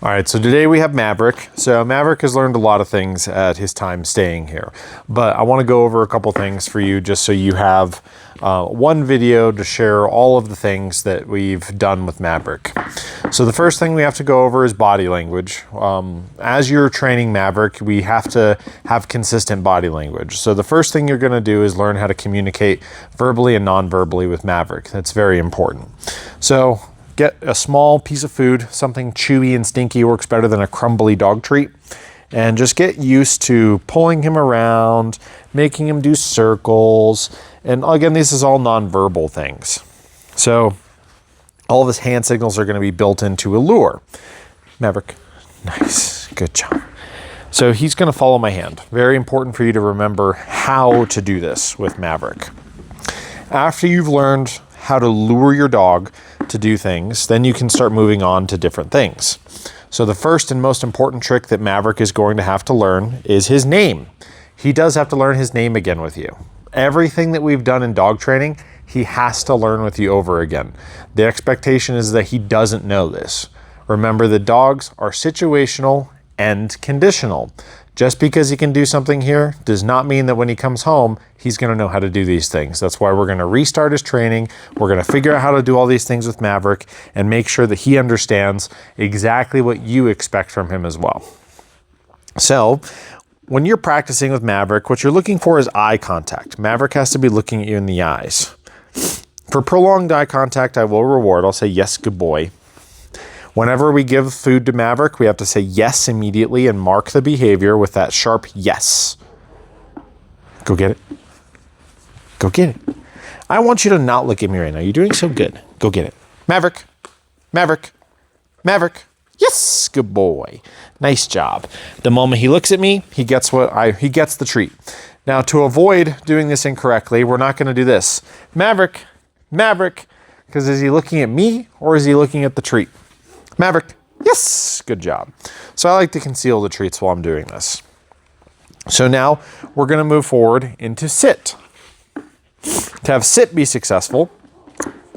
All right, so today we have Maverick. So Maverick has learned a lot of things at his time staying here, but I want to go over a couple things for you just so you have one video to share all of the things that we've done with Maverick. So the first thing we have to go over is body language. As you're training Maverick, we have to have consistent body language. So the first thing you're going to do is learn how to communicate verbally and non-verbally with Maverick. That's very important. So get a small piece of food, something chewy and stinky works better than a crumbly dog treat. And just get used to pulling him around, making him do circles. And again, this is all nonverbal things. So all of his hand signals are going to be built into a lure. Maverick, nice, good job. So he's going to follow my hand. Very important for you to remember how to do this with Maverick. After you've learned how to lure your dog to do things, then you can start moving on to different things. So the first and most important trick that Maverick is going to have to learn is his name. He does have to learn his name again with you. Everything that we've done in dog training, he has to learn with you over again. The expectation is that he doesn't know this. Remember that dogs are situational and conditional. Just because he can do something here does not mean that when he comes home, he's going to know how to do these things. That's why we're going to restart his training. We're going to figure out how to do all these things with Maverick and make sure that he understands exactly what you expect from him as well. So when you're practicing with Maverick, what you're looking for is eye contact. Maverick has to be looking at you in the eyes. For prolonged eye contact, I will reward. I'll say, yes, good boy. Whenever we give food to Maverick, we have to say yes immediately and mark the behavior with that sharp yes. Go get it. Go get it. I want you to not look at me right now. You're doing so good. Go get it. Maverick. Maverick. Maverick. Yes, good boy. Nice job. The moment he looks at me, he gets the treat. Now, to avoid doing this incorrectly, we're not going to do this. Maverick. Maverick. Because is he looking at me or is he looking at the treat? Maverick, yes, good job. So I like to conceal the treats while I'm doing this. So now we're going to move forward into sit. To have sit be successful,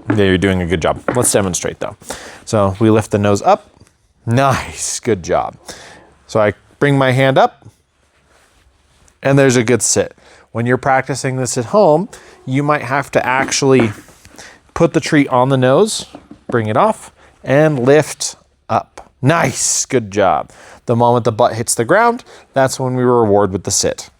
yeah, you're doing a good job. Let's demonstrate though. So we lift the nose up. Nice, good job. So I bring my hand up and there's a good sit. When you're practicing this at home, you might have to actually put the treat on the nose, bring it off, and lift up. Nice, good job. The moment the butt hits the ground, that's when we reward with the sit.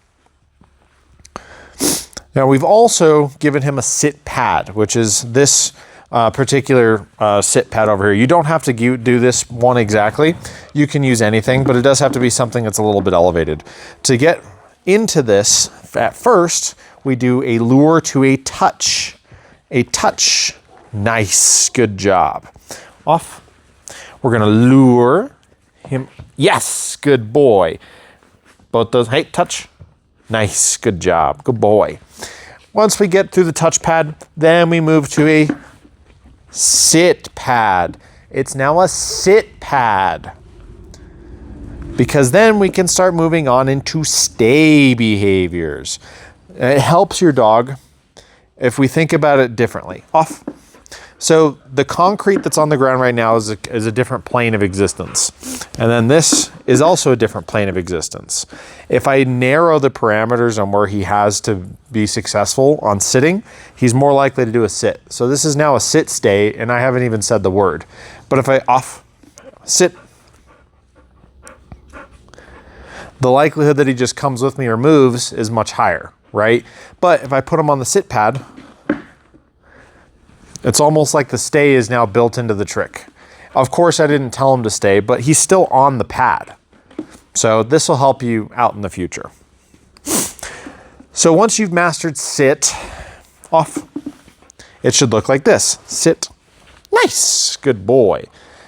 Now we've also given him a sit pad, which is this particular sit pad over here. You don't have to do this one exactly. You can use anything, but it does have to be something that's a little bit elevated. To get into this, at first, we do a lure to a touch. A touch. Nice, good job. Off. We're going to lure him. Yes, good boy. Both those. Hey, touch. Nice, good job. Good boy. Once we get through the touch pad, then we move to a sit pad. It's now a sit pad. Because then we can start moving on into stay behaviors. It helps your dog if we think about it differently. Off. So the concrete that's on the ground right now is a different plane of existence. And then this is also a different plane of existence. If I narrow the parameters on where he has to be successful on sitting, he's more likely to do a sit. So this is now a sit stay, and I haven't even said the word. But if I off, sit, the likelihood that he just comes with me or moves is much higher, right? But if I put him on the sit pad, it's almost like the stay is now built into the trick. Of course, I didn't tell him to stay, but he's still on the pad. So this will help you out in the future. So once you've mastered sit, off, it should look like this. Sit. Nice. Good boy.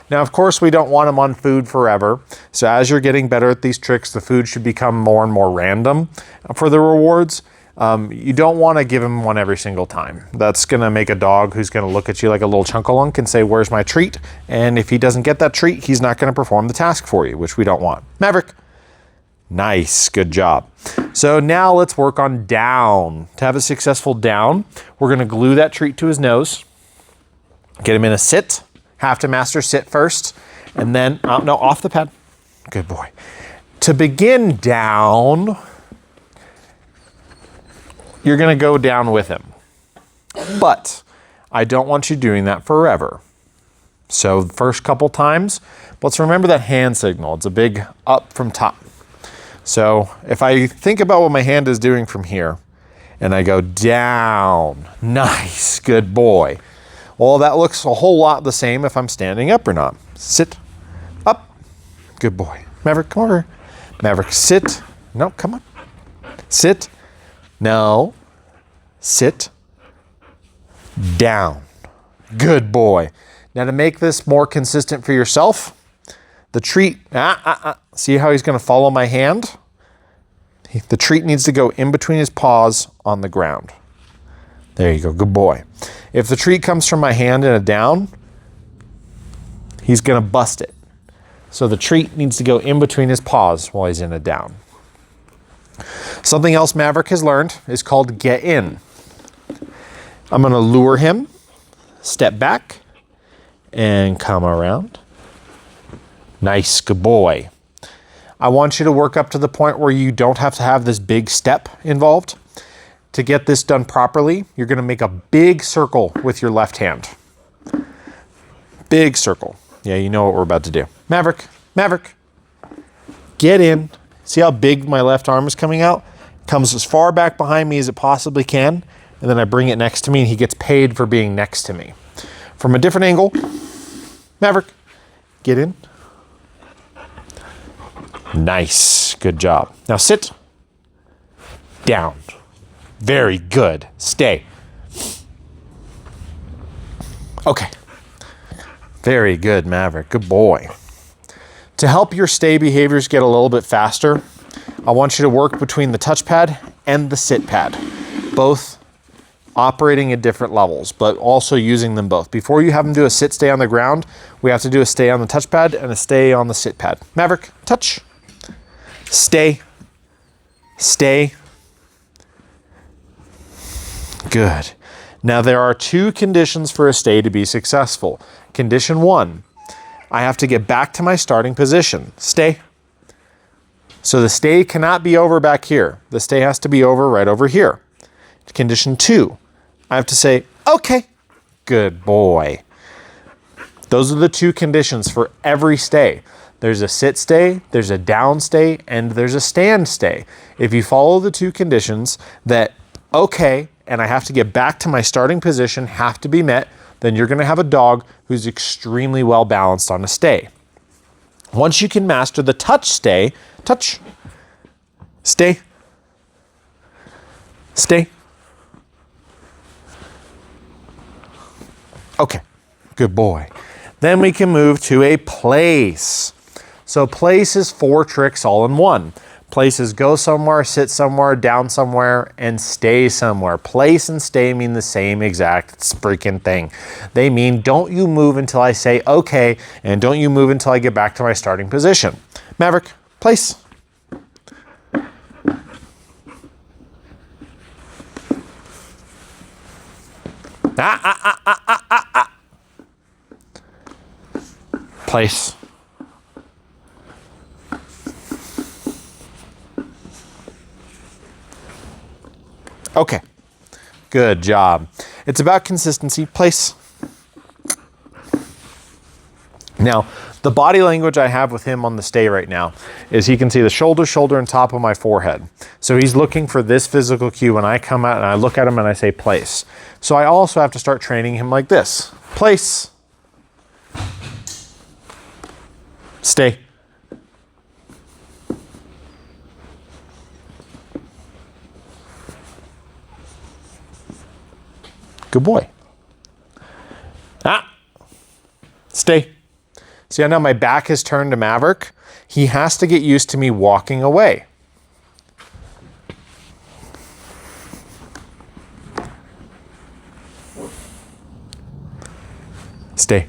Now, of course, we don't want him on food forever. So as you're getting better at these tricks, the food should become more and more random for the rewards. You don't want to give him one every single time. That's going to make a dog who's going to look at you like a little chunkalunk and say, where's my treat? And if he doesn't get that treat, he's not going to perform the task for you, which we don't want. Maverick. Nice. Good job. So now let's work on down. To have a successful down, we're going to glue that treat to his nose. Get him in a sit. Have to master sit first. And then, oh, no, off the pad. Good boy. To begin down, you're gonna go down with him. But I don't want you doing that forever. So the first couple times, let's remember that hand signal. It's a big up from top. So if I think about what my hand is doing from here, and I go down, nice, good boy. Well, that looks a whole lot the same if I'm standing up or not. Sit, up, good boy. Maverick, come over. Maverick, sit. No, come on. Sit, no, sit, down. Good boy. Now to make this more consistent for yourself, the treat, see how he's gonna follow my hand? The treat needs to go in between his paws on the ground. There you go, good boy. If the treat comes from my hand in a down, he's gonna bust it. So the treat needs to go in between his paws while he's in a down. Something else Maverick has learned is called get in. I'm gonna lure him, step back, and come around. Nice, good boy. I want you to work up to the point where you don't have to have this big step involved. To get this done properly, you're gonna make a big circle with your left hand. Big circle. Yeah, you know what we're about to do. Maverick, Maverick, get in. See how big my left arm is coming out? Comes as far back behind me as it possibly can, and then I bring it next to me and he gets paid for being next to me. From a different angle, Maverick, get in. Nice, good job. Now sit, down. Very good, stay. Okay, very good, Maverick, good boy. To help your stay behaviors get a little bit faster, I want you to work between the touchpad and the sit pad, both operating at different levels, but also using them both. Before you have them do a sit stay on the ground, we have to do a stay on the touchpad and a stay on the sit pad. Maverick, touch. Stay, stay. Good. Now there are two conditions for a stay to be successful. Condition one, I have to get back to my starting position. Stay. So the stay cannot be over back here. The stay has to be over right over here. Condition two, I have to say, okay, good boy. Those are the two conditions for every stay. There's a sit stay, there's a down stay, and there's a stand stay. If you follow the two conditions that okay, and I have to get back to my starting position have to be met, then you're gonna have a dog who's extremely well balanced on a stay. Once you can master the touch stay, touch, stay, stay. Okay, good boy. Then we can move to a place. So place is 4 tricks all in one. Place is go somewhere, sit somewhere, down somewhere, and stay somewhere. Place and stay mean the same exact freaking thing. They mean don't you move until I say okay, and don't you move until I get back to my starting position. Maverick, place. Place. Okay, good job. It's about consistency. Place. Now, the body language I have with him on the stay right now is he can see the shoulder, and top of my forehead. So he's looking for this physical cue when I come out and I look at him and I say place. So I also have to start training him like this. Place. Stay. Good boy. Stay. See how now my back is turned to Maverick? He has to get used to me walking away. Stay.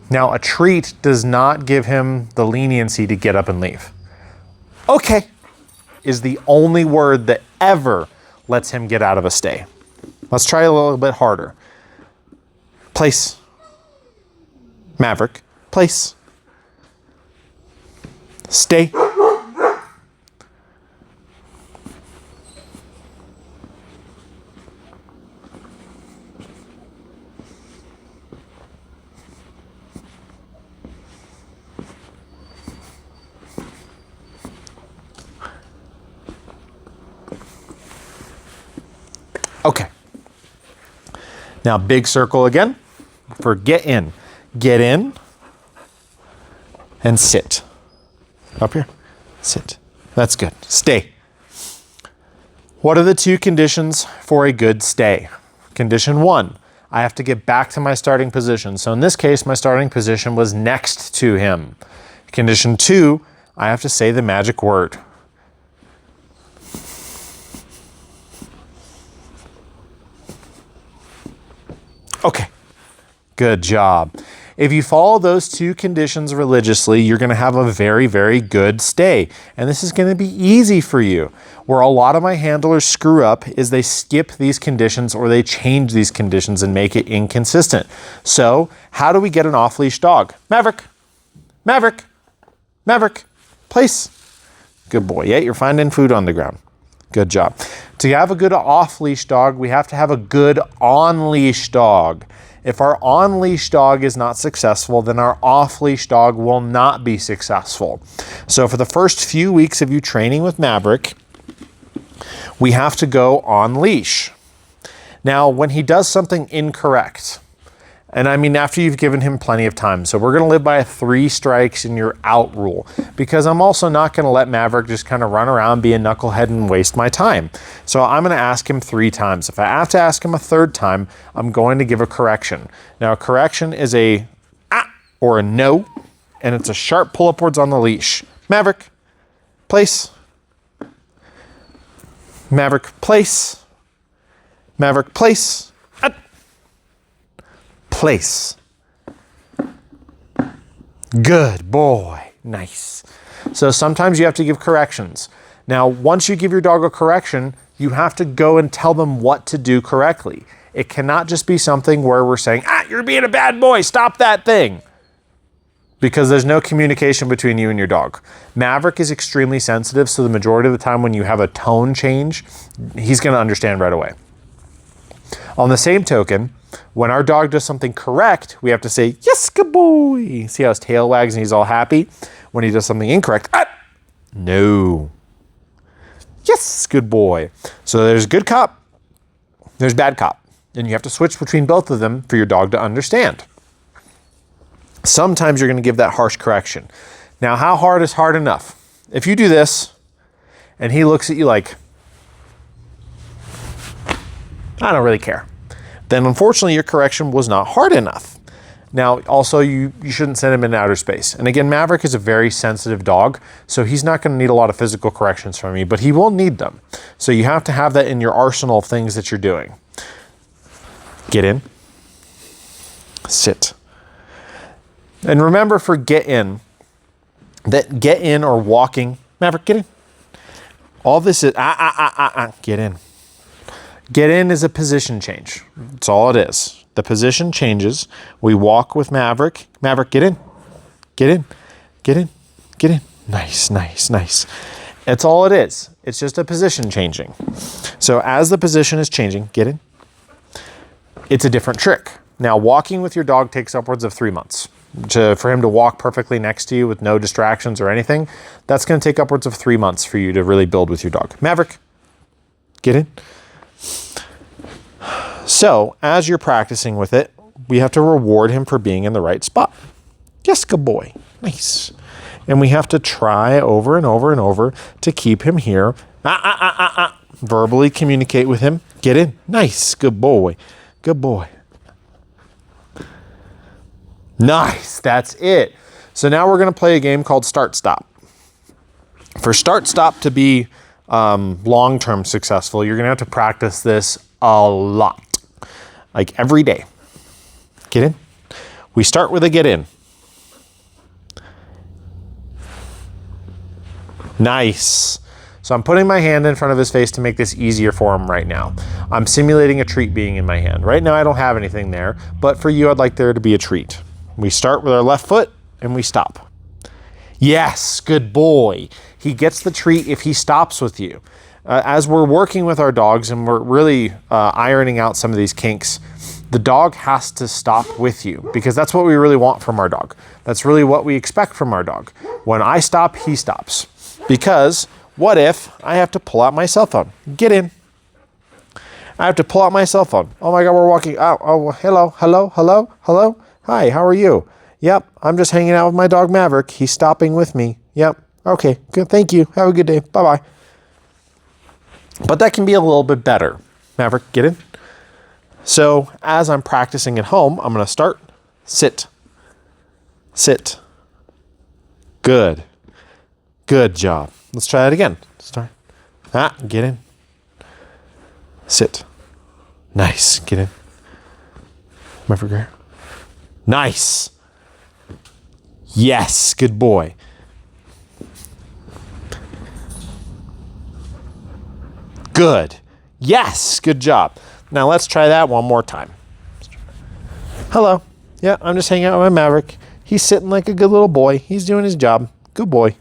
Now a treat does not give him the leniency to get up and leave. Okay is the only word that ever lets him get out of a stay. Let's try a little bit harder. Place. Maverick, place. Stay. Okay. Now big circle again for get in. Get in and sit. Up here. Sit. That's good. Stay. What are the two conditions for a good stay? Condition 1, I have to get back to my starting position. So in this case, my starting position was next to him. Condition 2, I have to say the magic word. Okay, good job. If you follow those two conditions religiously, you're going to have a very, very good stay. And this is going to be easy for you. Where a lot of my handlers screw up is they skip these conditions or they change these conditions and make it inconsistent. So how do we get an off-leash dog? Maverick, Maverick, Maverick, place. Good boy. Yeah, you're finding food on the ground. Good job. To have a good off-leash dog, we have to have a good on-leash dog. If our on-leash dog is not successful, then our off-leash dog will not be successful. So for the first few weeks of you training with Maverick, we have to go on leash. Now, when he does something incorrect, and I mean after you've given him plenty of time, so we're going to live by a 3 strikes and you're out rule, because I'm also not going to let Maverick just kind of run around, be a knucklehead and waste my time. So I'm going to ask him 3 times. If I have to ask him a 3rd time, I'm going to give a correction. Now a correction is a or a no, and it's a sharp pull upwards on the leash. Maverick, place. Maverick, place. Maverick, place. Place. Good boy. Nice. So sometimes you have to give corrections. Now, once you give your dog a correction, you have to go and tell them what to do correctly. It cannot just be something where we're saying, you're being a bad boy, stop that thing. Because there's no communication between you and your dog. Maverick is extremely sensitive, so the majority of the time when you have a tone change, he's going to understand right away. On the same token, when our dog does something correct, we have to say, yes, good boy. See how his tail wags and he's all happy? When he does something incorrect, no. Yes, good boy. So there's good cop, there's bad cop. And you have to switch between both of them for your dog to understand. Sometimes you're going to give that harsh correction. Now, how hard is hard enough? If you do this and he looks at you like, I don't really care, then unfortunately your correction was not hard enough. Now, also you shouldn't send him in outer space. And again, Maverick is a very sensitive dog, so he's not going to need a lot of physical corrections from you, but he will need them. So you have to have that in your arsenal of things that you're doing. Get in, sit. And remember for get in, that get in or walking, Maverick, get in. All this is, get in. Get in is a position change. That's all it is. The position changes. We walk with Maverick. Maverick, get in. Get in. Get in. Get in. Nice, nice, nice. That's all it is. It's just a position changing. So as the position is changing, get in. It's a different trick. Now, walking with your dog takes upwards of 3 months. For him to walk perfectly next to you with no distractions or anything, that's going to take upwards of 3 months for you to really build with your dog. Maverick, get in. So, as you're practicing with it, we have to reward him for being in the right spot. Yes, good boy. Nice. And we have to try over and over and over to keep him here. Verbally communicate with him. Get in. Nice. Good boy. Good boy. Nice. That's it. So now we're going to play a game called Start Stop. For Start Stop to be long-term successful, you're going to have to practice this a lot. Like every day. Get in. We start with a get in. Nice. So I'm putting my hand in front of his face to make this easier for him right now. I'm simulating a treat being in my hand. Right now I don't have anything there, but for you I'd like there to be a treat. We start with our left foot and we stop. Yes, good boy. He gets the treat if he stops with you. As we're working with our dogs and we're really ironing out some of these kinks, the dog has to stop with you because that's what we really want from our dog. That's really what we expect from our dog. When I stop, he stops. Because what if I have to pull out my cell phone? Get in. I have to pull out my cell phone. Oh my God, we're walking. Oh, hello. Hi, how are you? Yep, I'm just hanging out with my dog Maverick. He's stopping with me. Yep. Okay, good. Thank you. Have a good day. Bye-bye. But that can be a little bit better. Maverick, get in. So as I'm practicing at home, I'm going to start. Sit. Sit. Good. Good job. Let's try that again. Start. Get in. Sit. Nice. Get in. Maverick here. Nice. Yes. Good boy. Good. Yes. Good job. Now let's try that one more time. Hello. Yeah, I'm just hanging out with my Maverick. He's sitting like a good little boy. He's doing his job. Good boy.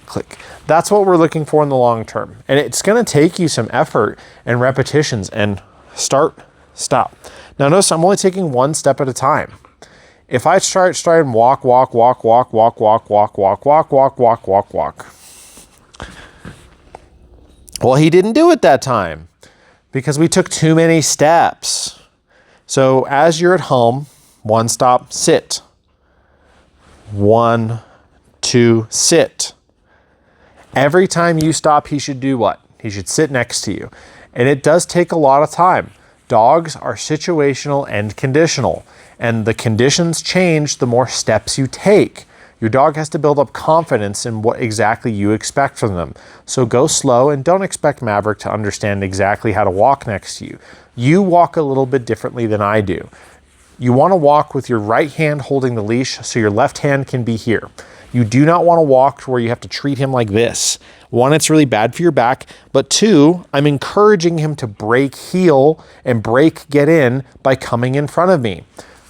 Click. That's what we're looking for in the long term. And it's going to take you some effort and repetitions and start, stop. Now notice I'm only taking one step at a time. If I try and walk. Well, he didn't do it that time because we took too many steps. So as you're at home, one stop, sit. 1, 2, sit. Every time you stop, he should do what? He should sit next to you. And it does take a lot of time. Dogs are situational and conditional. And the conditions change the more steps you take. Your dog has to build up confidence in what exactly you expect from them. So go slow and don't expect Maverick to understand exactly how to walk next to you. You walk a little bit differently than I do. You want to walk with your right hand holding the leash so your left hand can be here. You do not want to walk to where you have to treat him like this. One, it's really bad for your back, but two, I'm encouraging him to break heel and break get in by coming in front of me.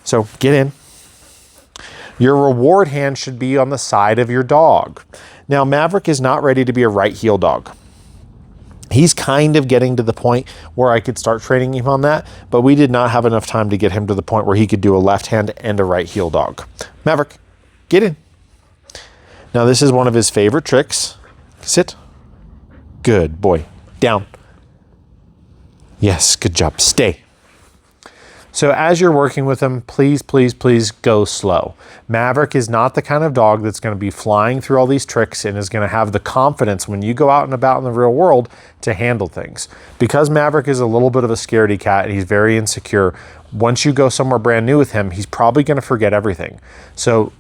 So get in. Your reward hand should be on the side of your dog. Now, Maverick is not ready to be a right heel dog. He's kind of getting to the point where I could start training him on that, but we did not have enough time to get him to the point where he could do a left hand and a right heel dog. Maverick, get in. Now, this is one of his favorite tricks. Sit. Good boy. Down. Yes, good job. Stay. So as you're working with him, please, please, please go slow. Maverick is not the kind of dog that's going to be flying through all these tricks and is going to have the confidence when you go out and about in the real world to handle things. Because Maverick is a little bit of a scaredy cat and he's very insecure, once you go somewhere brand new with him, he's probably going to forget everything. So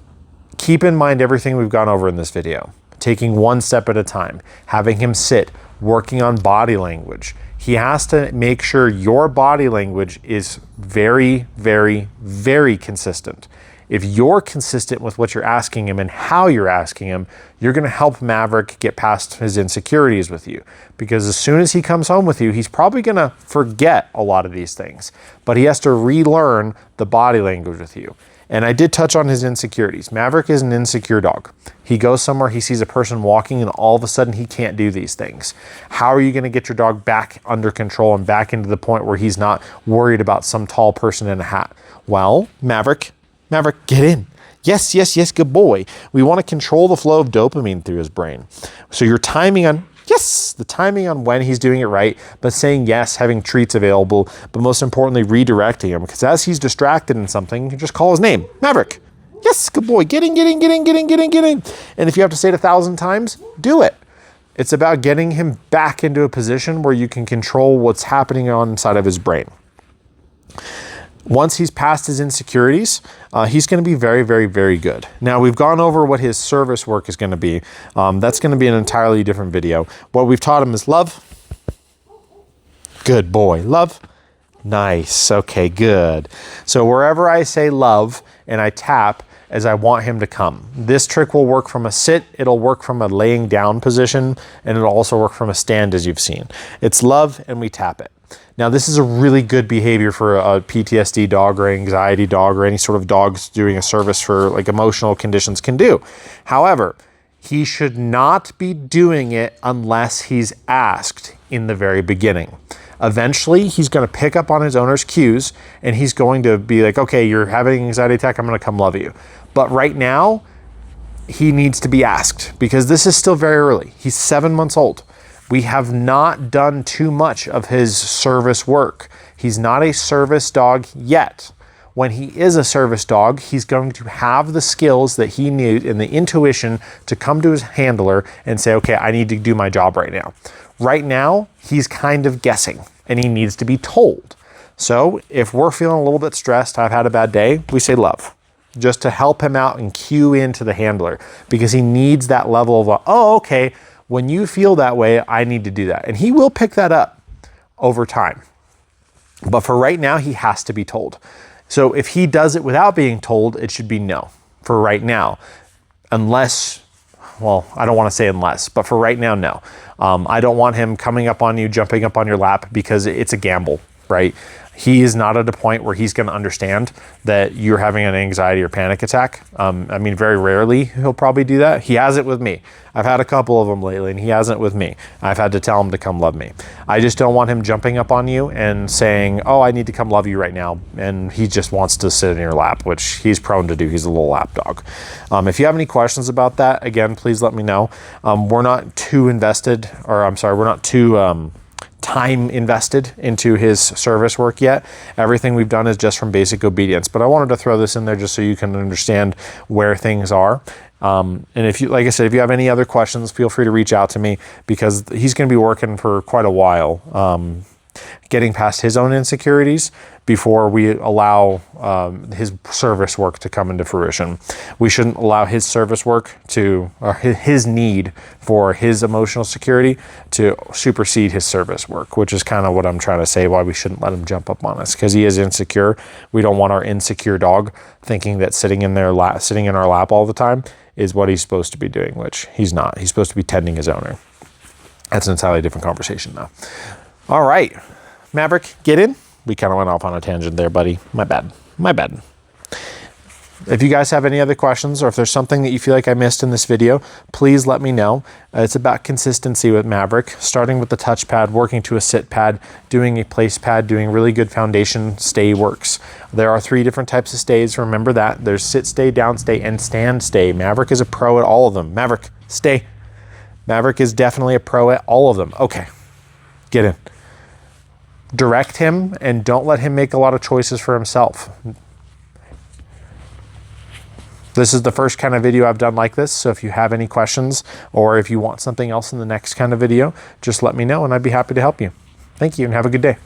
keep in mind everything we've gone over in this video. Taking one step at a time, having him sit, working on body language. He has to make sure your body language is very, very, very consistent. If you're consistent with what you're asking him and how you're asking him, you're going to help Maverick get past his insecurities with you. Because as soon as he comes home with you, he's probably going to forget a lot of these things. But he has to relearn the body language with you. And I did touch on his insecurities. Maverick is an insecure dog. He goes somewhere, he sees a person walking, and all of a sudden he can't do these things. How are you going to get your dog back under control and back into the point where he's not worried about some tall person in a hat? Well, Maverick, get in. Yes, yes, yes, good boy. We want to control the flow of dopamine through his brain. So your timing on, yes, the timing on when he's doing it right, but saying yes, having treats available, but most importantly, redirecting him. Because as he's distracted in something, you just call his name, Maverick. Yes, good boy. Get in. And if you have to say it 1,000 times, do it. It's about getting him back into a position where you can control what's happening on inside of his brain. Once he's past his insecurities, he's going to be very, very, very good. Now, we've gone over what his service work is going to be. That's going to be an entirely different video. What we've taught him is love. Good boy. Love. Nice. Okay, good. So wherever I say love and I tap, as I want him to come. This trick will work from a sit, it'll work from a laying down position, and it'll also work from a stand as you've seen. It's love and we tap it. Now, this is a really good behavior for a PTSD dog or anxiety dog or any sort of dogs doing a service for like emotional conditions can do. However, he should not be doing it unless he's asked in the very beginning. Eventually, he's going to pick up on his owner's cues and he's going to be like, okay, you're having an anxiety attack, I'm going to come love you. But right now, he needs to be asked because this is still very early. He's 7 months old. We have not done too much of his service work. He's not a service dog yet. When he is a service dog, he's going to have the skills that he needs and the intuition to come to his handler and say, okay, I need to do my job right now. Right now, he's kind of guessing and he needs to be told. So if we're feeling a little bit stressed, I've had a bad day, we say love, just to help him out and cue into the handler because he needs that level of, oh, okay, when you feel that way, I need to do that. And he will pick that up over time. But for right now, he has to be told. So if he does it without being told, it should be no for right now. Unless, well, I don't want to say unless, but for right now, no. I don't want him coming up on you, jumping up on your lap because it's a gamble, right? He is not at a point where he's going to understand that you're having an anxiety or panic attack. I mean, very rarely he'll probably do that. He has it with me. I've had a couple of them lately and he hasn't with me. I've had to tell him to come love me. I just don't want him jumping up on you and saying, oh, I need to come love you right now. And he just wants to sit in your lap, which he's prone to do. He's a little lap dog. If you have any questions about that, again, please let me know. We're not too invested, or I'm sorry, we're not too time invested into his service work yet. Everything we've done is just from basic obedience, but I wanted to throw this in there just so you can understand where things are. And if you, like I said, if you have any other questions, feel free to reach out to me because he's going to be working for quite a while, getting past his own insecurities before we allow his service work to come into fruition. We shouldn't allow his service work to, or his need for his emotional security to supersede his service work, which is kind of what I'm trying to say, why we shouldn't let him jump up on us, because he is insecure. We don't want our insecure dog thinking that sitting in our lap all the time is what he's supposed to be doing, which he's not. He's supposed to be tending his owner. That's an entirely different conversation though. All right, Maverick, get in. We kind of went off on a tangent there, buddy. My bad. My bad. If you guys have any other questions or if there's something that you feel like I missed in this video, please let me know. It's about consistency with Maverick, starting with the touch pad, working to a sit pad, doing a place pad, doing really good foundation stay works. There are 3 different types of stays. Remember that. There's sit stay, down stay, and stand stay. Maverick is a pro at all of them. Maverick, stay. Maverick is definitely a pro at all of them. Okay, get in. Direct him and don't let him make a lot of choices for himself. This is the first kind of video I've done like this, so if you have any questions or if you want something else in the next kind of video, just let me know and I'd be happy to help you. Thank you and have a good day.